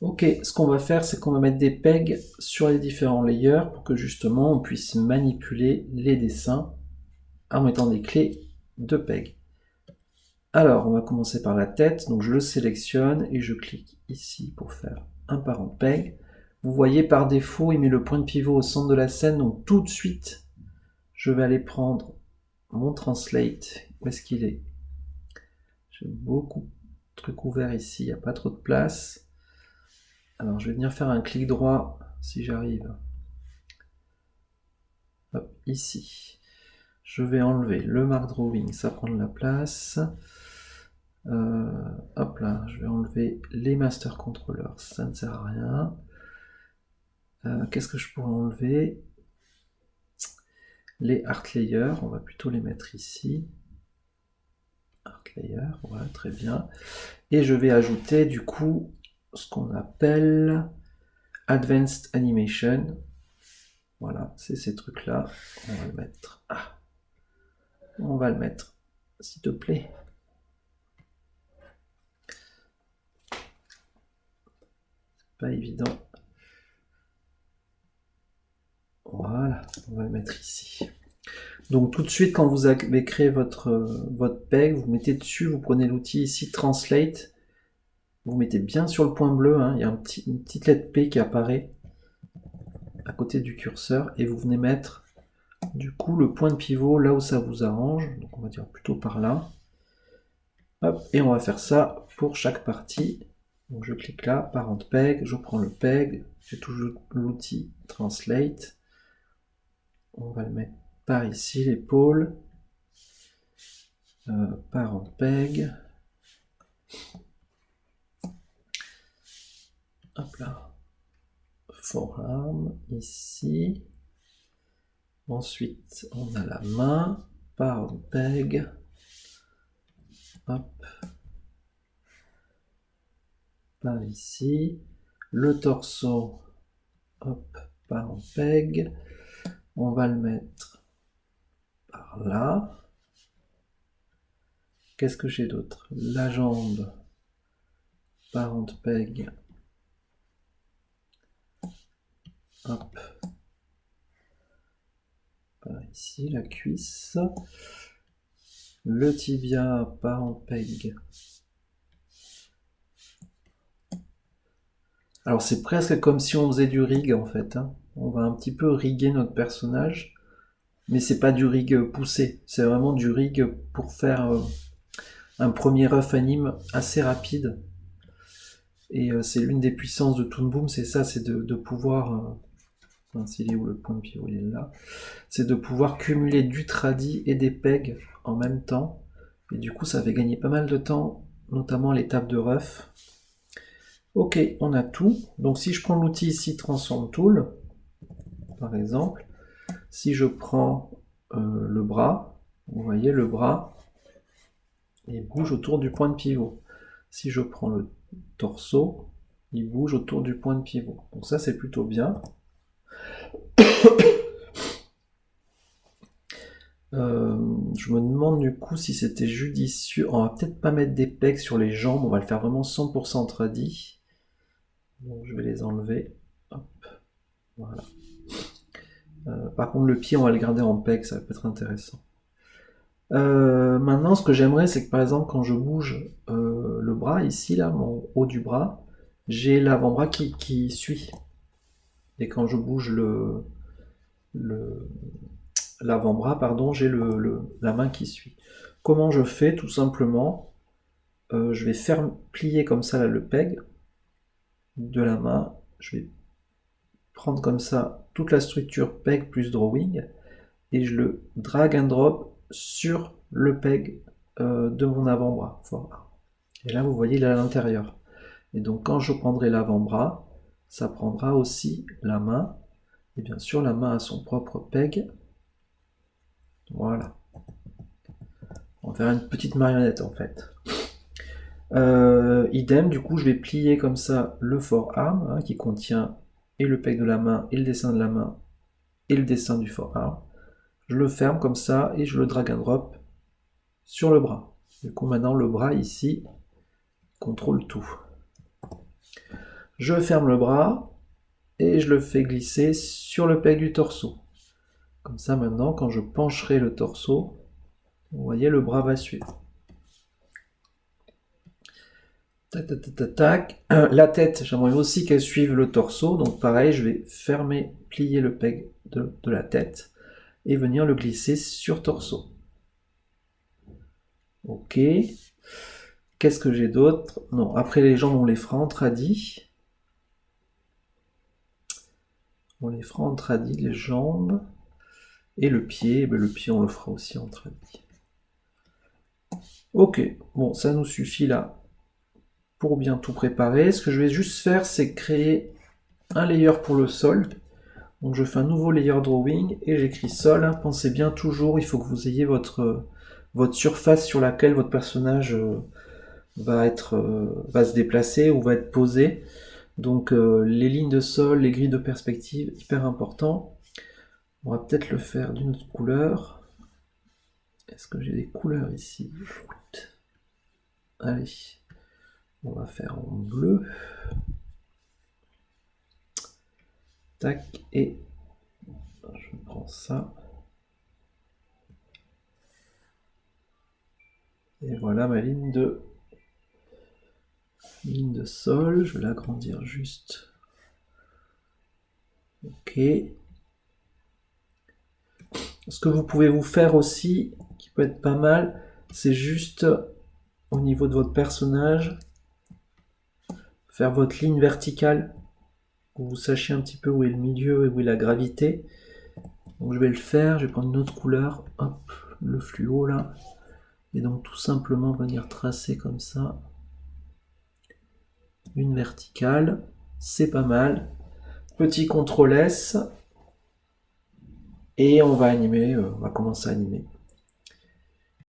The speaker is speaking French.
Ok, ce qu'on va faire, c'est qu'on va mettre des pegs sur les différents layers pour que justement on puisse manipuler les dessins en mettant des clés de pegs. Alors, on va commencer par la tête, donc je le sélectionne et je clique ici pour faire un parent peg. Vous voyez par défaut, il met le point de pivot au centre de la scène, donc tout de suite, je vais aller prendre mon translate. Où est-ce qu'il est? J'ai beaucoup de trucs ouverts ici, il n'y a pas trop de place. Alors, je vais venir faire un clic droit si j'arrive. Hop, ici. Je vais enlever le mark drawing, ça prend de la place. Hop là, je vais enlever les master controllers, ça ne sert à rien. Qu'est-ce que je pourrais enlever? Les art layers, on va plutôt les mettre ici. Art layer, voilà, très bien. Et je vais ajouter du coup ce qu'on appelle Advanced Animation. Voilà, c'est ces trucs-là. On va le mettre. Ah, on va le mettre, s'il te plaît. Pas évident. Voilà, on va le mettre ici. Donc tout de suite, quand vous avez créé votre peg, vous mettez dessus, vous prenez l'outil ici Translate, vous mettez bien sur le point bleu, hein, il y a une petite lettre P qui apparaît à côté du curseur, et vous venez mettre du coup le point de pivot là où ça vous arrange, donc on va dire plutôt par là. Hop, et on va faire ça pour chaque partie. Donc je clique là, parent peg, je prends le peg, j'ai toujours l'outil Translate. On va le mettre par ici, l'épaule. Parent peg. Hop là. Forearm, ici. Ensuite, on a la main. Parent peg. Hop. Par ici. Le torso. Hop. Parent peg. On va le mettre par là. Qu'est-ce que j'ai d'autre? La jambe. Parent peg. Hop. Par ici, la cuisse. Le tibia, parent peg. Alors c'est presque comme si on faisait du rig en fait, hein. On va un petit peu riguer notre personnage, mais c'est pas du rig poussé, c'est vraiment du rig pour faire un premier rough anime assez rapide. Et c'est l'une des puissances de Toon Boom, c'est ça, c'est de pouvoir... il est où le point de pivot? Il est là. C'est de pouvoir cumuler du tradi et des pegs en même temps. Et du coup ça fait gagner pas mal de temps, notamment l'étape de rough. Ok, on a tout. Donc si je prends l'outil ici Transform Tool, par exemple, si je prends le bras, vous voyez le bras, il bouge autour du point de pivot. Si je prends le torso, il bouge autour du point de pivot. Donc ça c'est plutôt bien. Je me demande du coup si c'était judicieux. On va peut-être pas mettre des pegs sur les jambes, on va le faire vraiment 100% tradi. Donc je vais les enlever. Hop, voilà. Par contre, le pied, on va le garder en peg, ça peut être intéressant. Maintenant, ce que j'aimerais, c'est que par exemple, quand je bouge le bras, ici, là, mon haut du bras, j'ai l'avant-bras qui suit. Et quand je bouge l'avant-bras, pardon, j'ai la main qui suit. Comment je fais? Tout simplement, je vais faire plier comme ça là, le peg de la main. Je vais prendre comme ça toute la structure peg plus drawing et je le drag and drop sur le peg de mon avant-bras. Et là, vous voyez, il est à l'intérieur. Et donc, quand je prendrai l'avant-bras, ça prendra aussi la main. Et bien sûr, la main a son propre peg. Voilà. On va faire une petite marionnette, en fait. Idem, du coup, je vais plier comme ça le forearm, hein, qui contient et le peg de la main, et le dessin de la main, et le dessin du forearm. Je le ferme comme ça, et je le drag and drop sur le bras. Du coup, maintenant, le bras ici contrôle tout. Je ferme le bras et je le fais glisser sur le pec du torso. Comme ça maintenant, quand je pencherai le torso, vous voyez, le bras va suivre. Tac, tac, tac, tac, tac. La tête, j'aimerais aussi qu'elle suive le torso. Donc pareil, je vais fermer, plier le peg de la tête et venir le glisser sur torso. Ok. Qu'est-ce que j'ai d'autre? Non, après les jambes, on les fera en tradi. On les fera en tradi, les jambes. Et le pied, le pied, on le fera aussi en tradi. Ok, bon, ça nous suffit là pour bien tout préparer. Ce que je vais juste faire, c'est créer un layer pour le sol. Donc je fais un nouveau layer drawing et j'écris sol. Pensez bien toujours, il faut que vous ayez votre surface sur laquelle votre personnage va se déplacer ou va être posé. Donc les lignes de sol, les grilles de perspective, hyper important. On va peut-être le faire d'une autre couleur. Est-ce que j'ai des couleurs ici? Allez, on va faire en bleu. Tac, et je prends ça. Et voilà ma ligne de sol. Je vais l'agrandir juste. Ok. Ce que vous pouvez vous faire aussi, qui peut être pas mal, c'est juste au niveau de votre personnage, faire votre ligne verticale, pour que vous sachiez un petit peu où est le milieu et où est la gravité. Donc je vais le faire, je vais prendre une autre couleur, hop, le fluo là, et donc tout simplement venir tracer comme ça, une verticale, c'est pas mal. Petit CTRL S, et on va animer, on va commencer à animer.